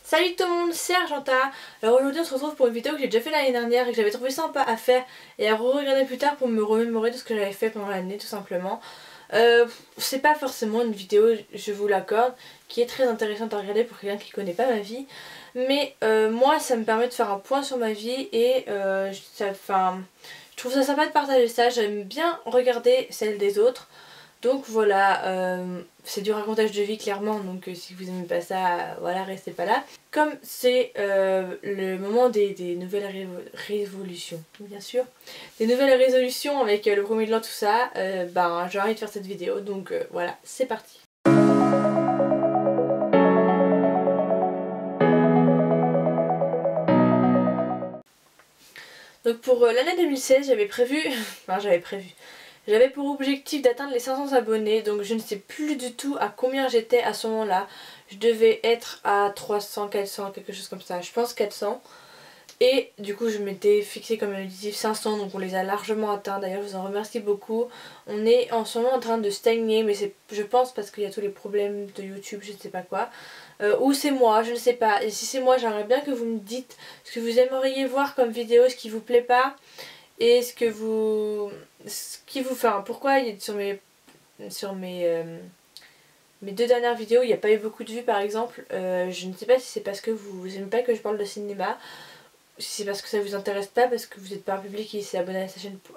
Salut tout le monde, c'est Argenta. Alors aujourd'hui on se retrouve pour une vidéo que j'ai déjà fait l'année dernière et que j'avais trouvé sympa à faire et à re-regarder plus tard pour me remémorer de ce que j'avais fait pendant l'année tout simplement. C'est pas forcément une vidéo, je vous l'accorde, qui est très intéressante à regarder pour quelqu'un qui connaît pas ma vie. Mais moi ça me permet de faire un point sur ma vie et je trouve ça sympa de partager ça. J'aime bien regarder celle des autres. Donc voilà, c'est du racontage de vie clairement, donc si vous aimez pas ça, voilà, restez pas là. Comme c'est le moment des nouvelles révolutions, bien sûr, des nouvelles résolutions avec le premier de l'an, tout ça, ben j'ai envie de faire cette vidéo, donc voilà, c'est parti. Donc pour l'année 2016, j'avais pour objectif d'atteindre les 500 abonnés, donc je ne sais plus du tout à combien j'étais à ce moment-là. Je devais être à 300, 400, quelque chose comme ça, je pense 400. Et du coup je m'étais fixé comme objectif 500, donc on les a largement atteints. D'ailleurs je vous en remercie beaucoup. On est en ce moment en train de stagner, mais c'est, je pense, parce qu'il y a tous les problèmes de YouTube, je ne sais pas quoi. Ou c'est moi, je ne sais pas. Et si c'est moi, j'aimerais bien que vous me dites ce que vous aimeriez voir comme vidéo, ce qui vous plaît pas. Et ce qui vous fait, pourquoi mes deux dernières vidéos il n'y a pas eu beaucoup de vues par exemple. Je ne sais pas si c'est parce que vous n'aimez pas que je parle de cinéma, si c'est parce que ça vous intéresse pas, parce que vous n'êtes pas un public qui s'est abonné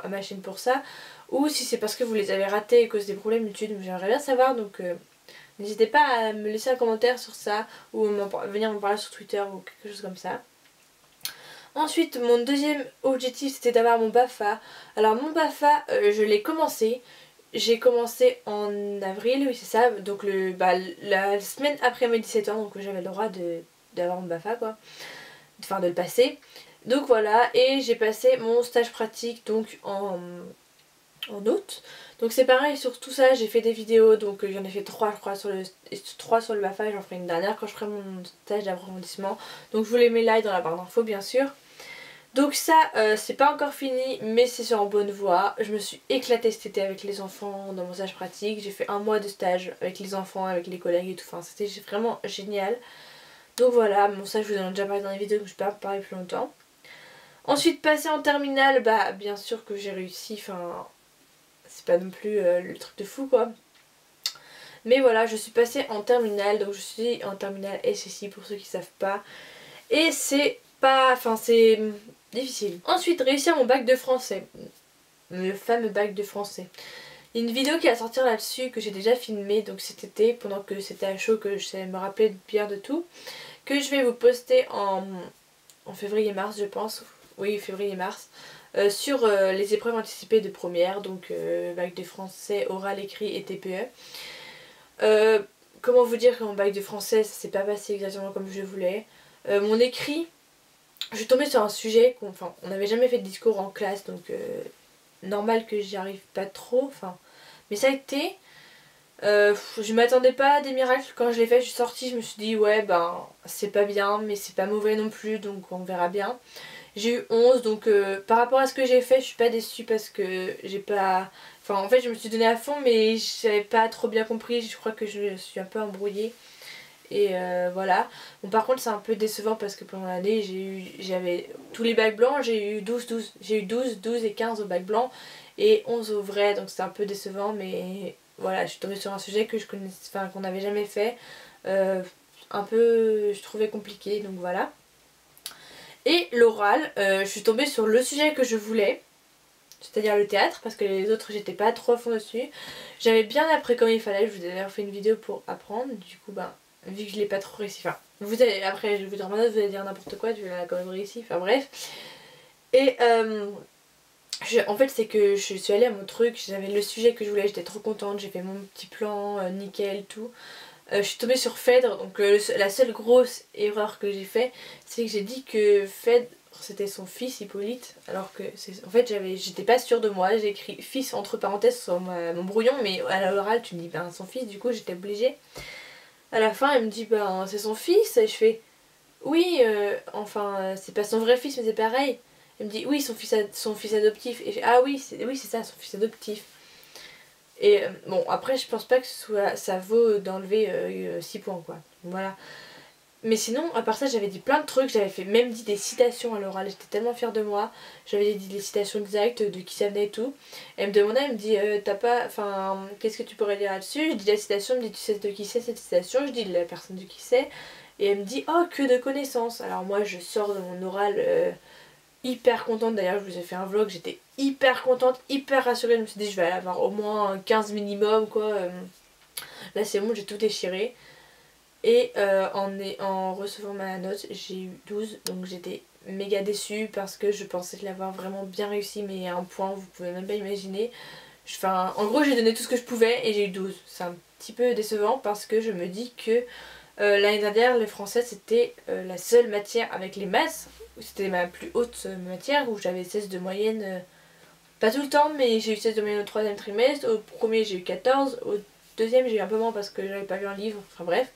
à ma chaîne pour ça, ou si c'est parce que vous les avez ratés à cause des problèmes YouTube. J'aimerais bien savoir, donc n'hésitez pas à me laisser un commentaire sur ça, ou venir m'en parler sur Twitter ou quelque chose comme ça. Ensuite, mon deuxième objectif, c'était d'avoir mon BAFA. Alors mon BAFA, je l'ai commencé. J'ai commencé en avril, oui c'est ça, donc la semaine après mes 17 ans, donc j'avais le droit d'avoir mon BAFA quoi, enfin de le passer. Donc voilà, et j'ai passé mon stage pratique donc en août. Donc c'est pareil sur tout ça, j'ai fait des vidéos, donc j'en ai fait 3 je crois sur le BAFA, et j'en ferai une dernière quand je ferai mon stage d'approfondissement. Donc je vous les mets là dans la barre d'infos bien sûr. Donc ça, c'est pas encore fini, mais c'est sur en bonne voie. Je me suis éclatée cet été avec les enfants dans mon stage pratique. J'ai fait un mois de stage avec les enfants, avec les collègues et tout. Enfin, c'était vraiment génial. Donc voilà, mon stage, je vous en ai déjà parlé dans les vidéos, donc je peux pas en parler plus longtemps. Ensuite, passer en terminale, bah bien sûr que j'ai réussi. Enfin, c'est pas non plus le truc de fou quoi. Mais voilà, je suis passée en terminale, donc je suis en terminale SSI pour ceux qui savent pas. Et c'est pas... Enfin, c'est difficile. Ensuite, réussir mon bac de français. Le fameux bac de français. Il y a une vidéo qui va sortir là-dessus que j'ai déjà filmée donc cet été, pendant que c'était à chaud, que je savais me rappeler bien de tout, que je vais vous poster en février-mars je pense. Oui, février-mars. Sur les épreuves anticipées de première, donc bac de français, oral, écrit et TPE. Comment vous dire que mon bac de français ça s'est pas passé exactement comme je voulais. Mon écrit, je suis tombée sur un sujet on n'avait jamais fait de discours en classe, donc normal que j'y arrive pas trop, mais ça a été, je m'attendais pas à des miracles. Quand je l'ai fait, je suis sortie, je me suis dit ouais ben c'est pas bien mais c'est pas mauvais non plus, donc on verra bien. J'ai eu 11, donc par rapport à ce que j'ai fait, je suis pas déçue parce que j'ai pas... Enfin en fait je me suis donnée à fond mais j'avais pas trop bien compris, je crois que je suis un peu embrouillée. Et voilà. Bon, par contre c'est un peu décevant parce que pendant l'année j'avais tous les bacs blancs, j'ai eu 12, j'ai eu 12 et 15 au bac blanc et 11 au vrai, donc c'était un peu décevant, mais voilà, je suis tombée sur un sujet que je connaissais, enfin qu'on n'avait jamais fait, un peu je trouvais compliqué, donc voilà. Et l'oral, je suis tombée sur le sujet que je voulais, c'est-à-dire le théâtre, parce que les autres j'étais pas trop à fond dessus. J'avais bien appris comme il fallait, je vous ai d'ailleurs fait une vidéo pour apprendre, du coup ben vu que je l'ai pas trop réussi, enfin vous allez, après je vais vous dire maintenant, vous allez dire n'importe quoi, tu l'as quand même réussi, enfin bref. Et en fait c'est que je suis allée à mon truc, j'avais le sujet que je voulais, j'étais trop contente, j'ai fait mon petit plan, nickel, tout. Je suis tombée sur Phèdre, donc la seule grosse erreur que j'ai fait, c'est que j'ai dit que Phèdre c'était son fils Hippolyte, alors que en fait j'étais pas sûre de moi, j'ai écrit fils entre parenthèses sur mon brouillon, mais à l'oral tu me dis ben son fils, du coup j'étais obligée. À la fin elle me dit ben c'est son fils, et je fais oui c'est pas son vrai fils mais c'est pareil. Elle me dit oui son fils adoptif, et je fais ah oui c'est ça son fils adoptif. Et bon après je pense pas que ça vaut d'enlever 6 points quoi, voilà. Mais sinon, à part ça, j'avais dit plein de trucs, j'avais fait même dit des citations à l'oral, j'étais tellement fière de moi. J'avais dit des citations exactes de qui ça venait et tout. Et elle me demandait, elle me dit, t'as pas, enfin, qu'est-ce que tu pourrais dire là-dessus? Je dis la citation, elle me dit, tu sais de qui c'est cette citation? Je dis la personne de qui c'est. Et elle me dit, oh, que de connaissances. Alors moi, je sors de mon oral hyper contente, d'ailleurs, je vous ai fait un vlog, j'étais hyper contente, hyper rassurée. Je me suis dit, je vais avoir au moins 15 minimum, quoi. Là, c'est bon, j'ai tout déchiré. Et en recevant ma note, j'ai eu 12, donc j'étais méga déçue parce que je pensais l'avoir vraiment bien réussi, mais à un point vous pouvez même pas imaginer. Enfin, en gros, j'ai donné tout ce que je pouvais et j'ai eu 12. C'est un petit peu décevant parce que je me dis que l'année dernière, le français c'était la seule matière avec les maths, c'était ma plus haute matière où j'avais 16 de moyenne, pas tout le temps, mais j'ai eu 16 de moyenne au troisième trimestre. Au premier, j'ai eu 14, au deuxième, j'ai eu un peu moins parce que j'avais pas lu un livre, enfin bref.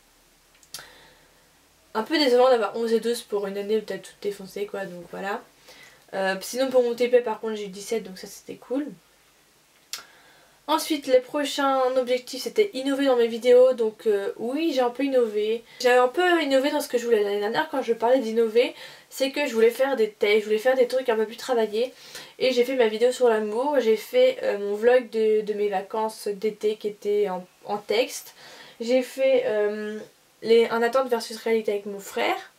Un peu décevant d'avoir 11 et 12 pour une année où t'as tout défoncé, quoi, donc voilà. Sinon pour mon TP par contre j'ai eu 17, donc ça c'était cool. Ensuite les prochains objectifs c'était innover dans mes vidéos, donc oui j'ai un peu innové. J'avais un peu innové dans ce que je voulais l'année dernière quand je parlais d'innover, c'est que je voulais faire des tests, je voulais faire des trucs un peu plus travaillés. Et j'ai fait ma vidéo sur l'amour, j'ai fait mon vlog de mes vacances d'été qui était en texte. J'ai fait un attente versus réalité avec mon frère.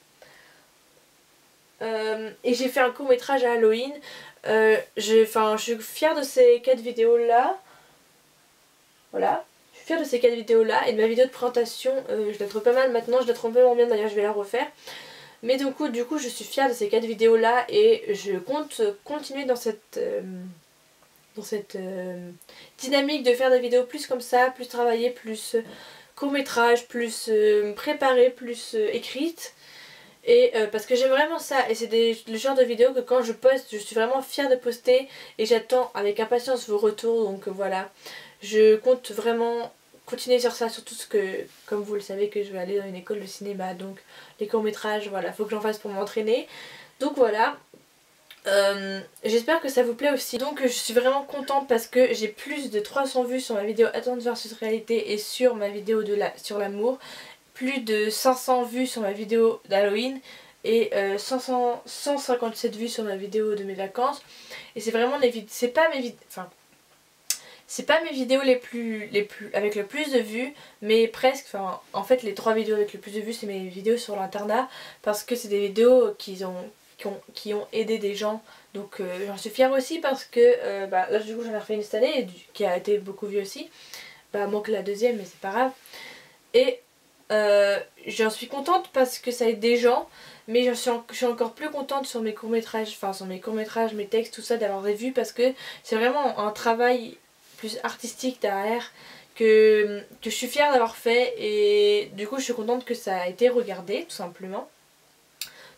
Et j'ai fait un court métrage à Halloween. Je suis fière de ces 4 vidéos là. Voilà. Je suis fière de ces 4 vidéos là. Et de ma vidéo de présentation, je la trouve pas mal maintenant. Je la trouve vraiment bien, d'ailleurs je vais la refaire. Mais du coup je suis fière de ces 4 vidéos là. Et je compte continuer dans cette dynamique de faire des vidéos plus comme ça. Plus travaillées, plus court métrage, plus préparées, plus écrites. Et parce que j'aime vraiment ça, et c'est le genre de vidéo que quand je poste, je suis vraiment fière de poster et j'attends avec impatience vos retours, donc voilà. Je compte vraiment continuer sur ça, surtout ce que, comme vous le savez, que je vais aller dans une école de cinéma, donc les courts-métrages, voilà, faut que j'en fasse pour m'entraîner. Donc voilà. J'espère que ça vous plaît aussi. Donc je suis vraiment contente parce que j'ai plus de 300 vues sur ma vidéo Attente versus réalité et sur ma vidéo sur l'amour. Plus de 500 vues sur ma vidéo d'Halloween et 157 vues sur ma vidéo de mes vacances. Et c'est vraiment les vidéos, c'est pas mes vidéos les plus avec le plus de vues, mais presque, enfin en fait les 3 vidéos avec le plus de vues c'est mes vidéos sur l'internat parce que c'est des vidéos qui ont aidé des gens. Donc j'en suis fière aussi parce que là du coup j'en ai refait une cette année qui a été beaucoup vue aussi. Moins que la deuxième, mais c'est pas grave. Et j'en suis contente parce que ça aide des gens, mais je suis encore plus contente sur mes courts-métrages, mes textes, tout ça, d'avoir des vues parce que c'est vraiment un travail plus artistique derrière que je suis fière d'avoir fait et du coup je suis contente que ça a été regardé tout simplement.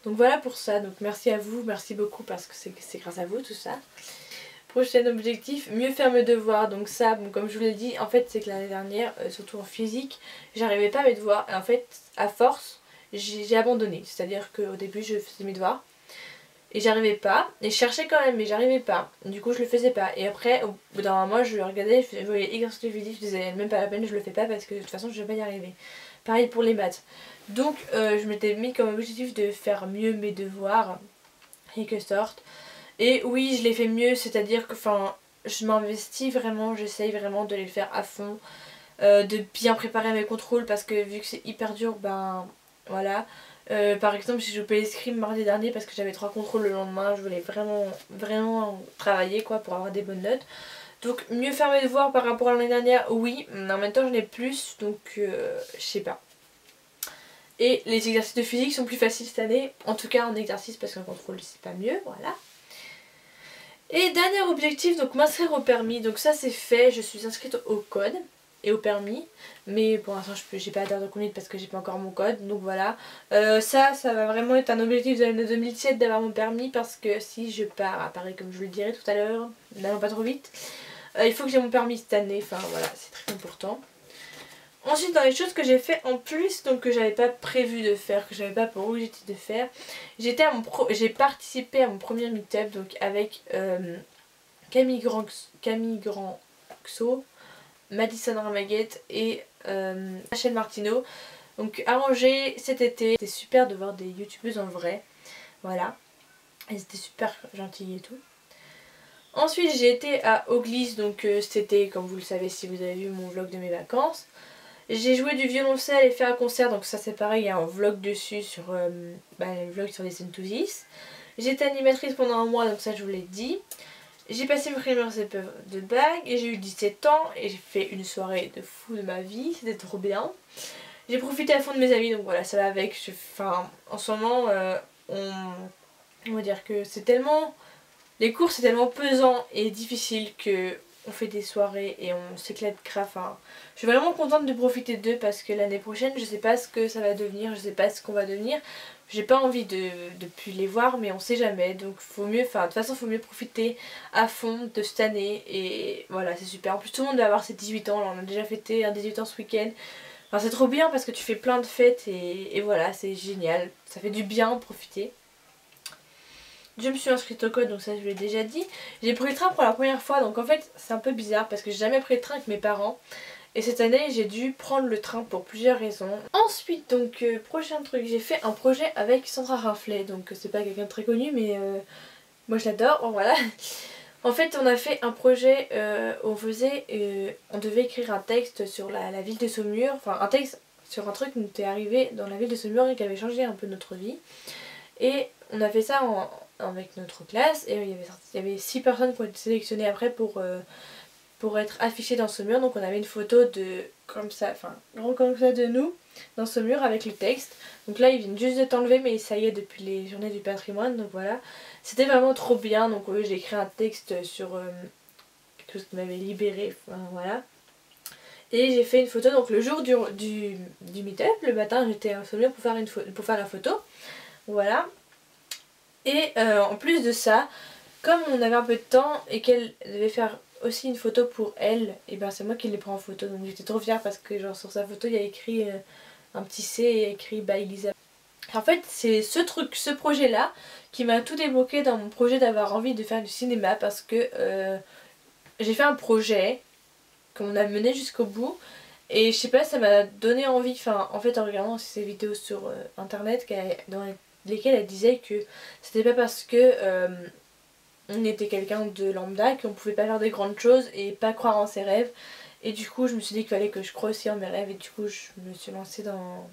Donc voilà pour ça, donc merci à vous, merci beaucoup parce que c'est grâce à vous tout ça. Prochain objectif, mieux faire mes devoirs. Donc ça, bon, comme je vous l'ai dit, en fait c'est que l'année dernière, surtout en physique, j'arrivais pas à mes devoirs. Et en fait, à force, j'ai abandonné. C'est-à-dire qu'au début, je faisais mes devoirs et j'arrivais pas. Et je cherchais quand même, mais j'arrivais pas. Du coup, je le faisais pas. Et après, au bout d'un mois, je regardais, je voyais exercice physique, je disais même pas la peine, je le fais pas parce que de toute façon, je vais pas y arriver. Pareil pour les maths. Donc, je m'étais mis comme objectif de faire mieux mes devoirs, quelque sorte. Et oui, je les fais mieux, c'est-à-dire que je m'investis vraiment, j'essaye vraiment de les faire à fond, de bien préparer mes contrôles parce que vu que c'est hyper dur, ben voilà. Par exemple, j'ai loupé l'escrime mardi dernier parce que j'avais 3 contrôles le lendemain, je voulais vraiment travailler quoi pour avoir des bonnes notes. Donc mieux faire mes devoirs par rapport à l'année dernière, oui, mais en même temps j'en ai plus, donc je sais pas. Et les exercices de physique sont plus faciles cette année, en tout cas en exercice parce qu'un contrôle c'est pas mieux, voilà. Et dernier objectif, donc m'inscrire au permis. Donc ça c'est fait, je suis inscrite au code et au permis. Mais pour l'instant j'ai pas d'heure de conduite parce que j'ai pas encore mon code. Donc voilà. Ça va vraiment être un objectif de l'année 2017 d'avoir mon permis. Parce que si je pars à Paris comme je vous le dirai tout à l'heure, n'allons pas trop vite, il faut que j'ai mon permis cette année. Enfin voilà, c'est très important. Ensuite dans les choses que j'ai fait en plus, donc que j'avais pas prévu de faire, que j'avais pas pour objectif de faire, j'ai participé à mon premier meet-up donc avec Camille Grandxo, Madison Ramaguette et Rachel Martineau. Donc à Angers cet été, c'était super de voir des youtubeuses en vrai. Voilà. Elles étaient super gentilles et tout. Ensuite j'ai été à Auglis, donc c'était comme vous le savez si vous avez vu mon vlog de mes vacances. J'ai joué du violoncelle et fait un concert, donc ça c'est pareil, il y a un vlog dessus sur le vlog sur les Enthusiasts. J'étais animatrice pendant un mois, donc ça je vous l'ai dit. J'ai passé mes premières épreuves de bague et j'ai eu 17 ans et j'ai fait une soirée de fou de ma vie, c'était trop bien. J'ai profité à fond de mes amis, donc voilà, ça va avec. Enfin, en ce moment, on va dire que c'est tellement... Les cours c'est tellement pesant et difficile que on fait des soirées et on s'éclate grave. Enfin, je suis vraiment contente de profiter d'eux parce que l'année prochaine je sais pas ce que ça va devenir, je sais pas ce qu'on va devenir. J'ai pas envie de plus les voir mais on sait jamais, donc faut mieux, enfin de toute façon faut mieux profiter à fond de cette année et voilà c'est super. En plus tout le monde va avoir ses 18 ans, là on a déjà fêté un 18 ans ce week-end. Enfin c'est trop bien parce que tu fais plein de fêtes et voilà c'est génial, ça fait du bien de profiter. Je me suis inscrite au code, donc ça je vous l'ai déjà dit. J'ai pris le train pour la première fois, donc en fait c'est un peu bizarre parce que j'ai jamais pris le train avec mes parents. Et cette année j'ai dû prendre le train pour plusieurs raisons. Ensuite donc prochain truc, j'ai fait un projet avec Sandra Rinflet. Donc c'est pas quelqu'un de très connu mais moi je l'adore, bon, voilà. En fait on a fait un projet où on devait écrire un texte sur la ville de Saumur. Enfin un texte sur un truc qui nous était arrivé dans la ville de Saumur et qui avait changé un peu notre vie. Et on a fait ça avec notre classe et il y avait 6 personnes qui ont été sélectionnées après pour être affichées dans ce mur. Donc on avait une photo de comme ça, enfin grand comme ça de nous dans ce mur avec le texte. Donc là ils viennent juste de t'enlever mais ça y est depuis les journées du patrimoine, donc voilà. C'était vraiment trop bien, donc j'ai écrit un texte sur quelque chose qui m'avait libérée, enfin, voilà. Et j'ai fait une photo donc le jour du meet-up, le matin j'étais au sommet pour faire la photo. Voilà. Et en plus de ça, comme on avait un peu de temps et qu'elle devait faire aussi une photo pour elle, et ben c'est moi qui l'ai pris en photo. Donc j'étais trop fière parce que genre sur sa photo il y a écrit un petit C et écrit by Elisabeth. En fait c'est ce projet là qui m'a tout débloqué dans mon projet d'avoir envie de faire du cinéma parce que j'ai fait un projet qu'on a mené jusqu'au bout. Et je sais pas, ça m'a donné envie, enfin en fait en regardant ces vidéos sur internet dans lesquelles elle disait que c'était pas parce que on était quelqu'un de lambda qu'on pouvait pas faire des grandes choses et pas croire en ses rêves. Et du coup je me suis dit qu'il fallait que je croie aussi en mes rêves et du coup je me suis lancée dans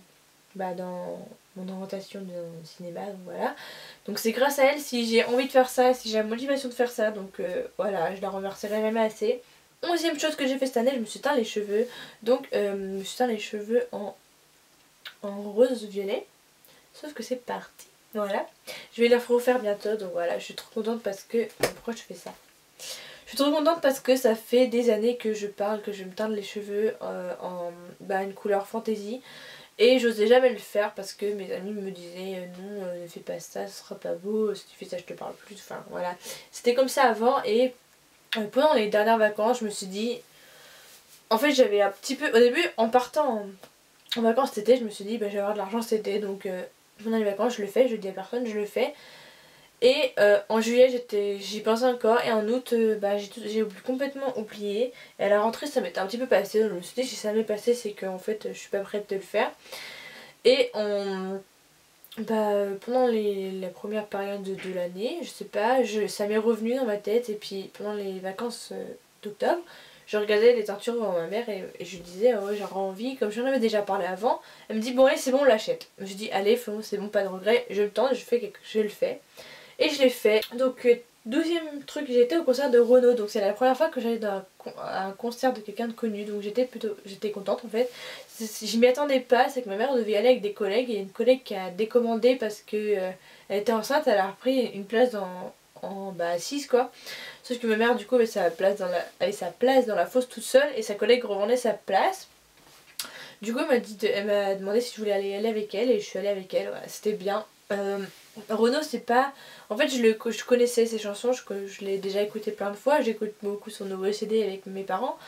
mon orientation de cinéma, donc voilà. Donc c'est grâce à elle si j'ai envie de faire ça, si j'ai la motivation de faire ça, donc voilà, je la remercierai jamais assez. 11e chose que j'ai fait cette année, je me suis teint les cheveux. Donc je me suis teint les cheveux en rose violet. Sauf que c'est parti. Voilà. Je vais les refaire bientôt. Donc voilà, je suis trop contente parce que... Pourquoi je fais ça? Je suis trop contente parce que ça fait des années que je parle que je vais me teindre les cheveux en une couleur fantaisie. Et j'osais jamais le faire parce que mes amis me disaient non, ne fais pas ça, ce sera pas beau, si tu fais ça je te parle plus. Enfin voilà. C'était comme ça avant et... pendant les dernières vacances, je me suis dit... En fait, j'avais un petit peu... Au début, en partant en vacances cet été, je me suis dit, je vais avoir de l'argent cet été. Donc, pendant les vacances, je le fais. Je le dis à personne, je le fais. Et en juillet, j'y pensais encore. Et en août, j'ai complètement oublié. Et à la rentrée, ça m'était un petit peu passé. Donc, je me suis dit, si ça m'est passé, c'est qu'en fait, je suis pas prête de le faire. Et pendant la première période de l'année, je sais pas, ça m'est revenu dans ma tête et puis pendant les vacances d'octobre, je regardais les teintures devant ma mère et je lui disais oh, j'aurais envie, comme j'en avais déjà parlé avant, elle me dit bon allez c'est bon on l'achète. Je dis allez c'est bon pas de regret, je le tente, je le fais. Et je l'ai fait. Donc 12e truc, j'ai été au concert de Renaud, donc c'est la première fois que j'allais dans un concert de quelqu'un de connu, donc j'étais contente en fait. Je m'y attendais pas, c'est que ma mère devait y aller avec des collègues, et une collègue qui a décommandé parce que elle était enceinte, elle a repris une place assise quoi. Sauf que ma mère du coup avait sa place dans la fosse toute seule et sa collègue revendait sa place. Du coup elle m'a demandé si je voulais aller avec elle et je suis allée avec elle, voilà, c'était bien. Renaud c'est pas... En fait je connaissais ses chansons, je l'ai déjà écouté plein de fois, j'écoute beaucoup son nouveau CD avec mes parents.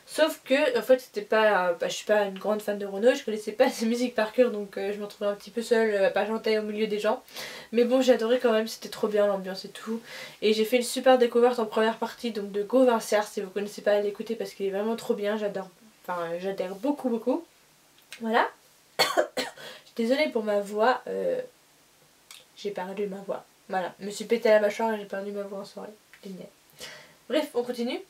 Sauf que en fait c'était pas... je suis pas une grande fan de Renaud, je connaissais pas ses musiques par cœur donc je me retrouvais un petit peu seule à pas chanter au milieu des gens. Mais bon j'adorais quand même, c'était trop bien l'ambiance et tout. Et j'ai fait une super découverte en première partie donc de Gauvin Serre, si vous connaissez pas, allez l'écouter parce qu'il est vraiment trop bien, j'adore beaucoup. Voilà. Je suis désolée pour ma voix, j'ai perdu ma voix. Voilà, je me suis pété la mâchoire et j'ai perdu ma voix en soirée. Génial. Bref, on continue.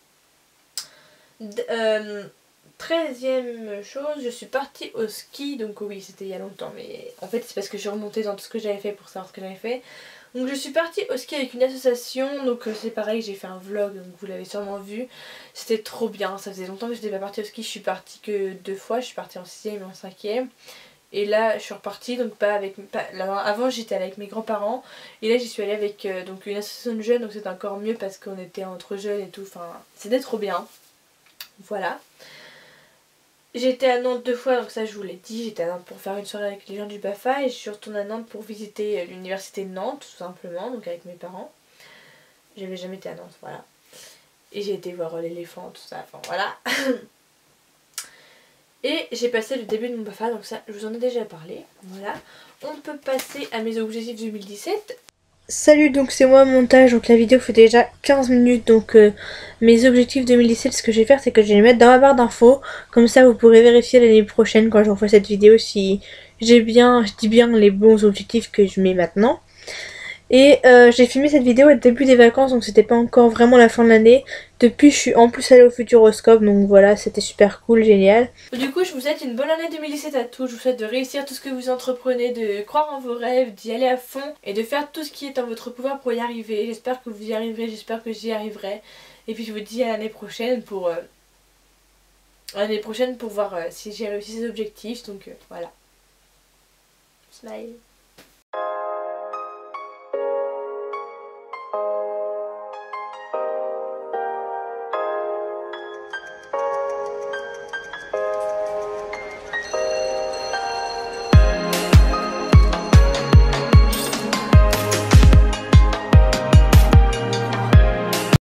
13e chose, je suis partie au ski, donc oui c'était il y a longtemps, mais en fait c'est parce que je suis remontée dans tout ce que j'avais fait pour savoir ce que j'avais fait. Donc je suis partie au ski avec une association, donc c'est pareil, j'ai fait un vlog, donc vous l'avez sûrement vu. C'était trop bien, ça faisait longtemps que je n'étais pas partie au ski, je suis partie que 2 fois, je suis partie en 6e et en 5e. Et là je suis repartie, donc pas avec... avant j'étais allée avec mes grands-parents, et là j'y suis allée avec donc une association de jeunes, donc c'était encore mieux parce qu'on était entre jeunes et tout, enfin c'était trop bien. Voilà. J'ai été à Nantes 2 fois, donc ça je vous l'ai dit, j'étais à Nantes pour faire une soirée avec les gens du BAFA et je suis retournée à Nantes pour visiter l'université de Nantes tout simplement, donc avec mes parents. J'avais jamais été à Nantes, voilà. Et j'ai été voir l'éléphant, tout ça, enfin voilà. Et j'ai passé le début de mon BAFA, donc ça je vous en ai déjà parlé, voilà. On peut passer à mes objectifs 2017. Salut, donc c'est moi montage, donc la vidéo fait déjà 15 minutes, donc mes objectifs 2017, ce que je vais faire c'est que je vais les mettre dans ma barre d'infos, comme ça vous pourrez vérifier l'année prochaine quand je referai cette vidéo si je dis bien les bons objectifs que je mets maintenant. Et j'ai filmé cette vidéo au début des vacances, donc c'était pas encore vraiment la fin de l'année. Depuis je suis en plus allée au Futuroscope, donc voilà, c'était super cool, génial. Du coup je vous souhaite une bonne année 2017 à tous, je vous souhaite de réussir tout ce que vous entreprenez, de croire en vos rêves, d'y aller à fond et de faire tout ce qui est en votre pouvoir pour y arriver. J'espère que vous y arriverez, j'espère que j'y arriverai. Et puis je vous dis à l'année prochaine pour voir si j'ai réussi ces objectifs, donc voilà. Smile.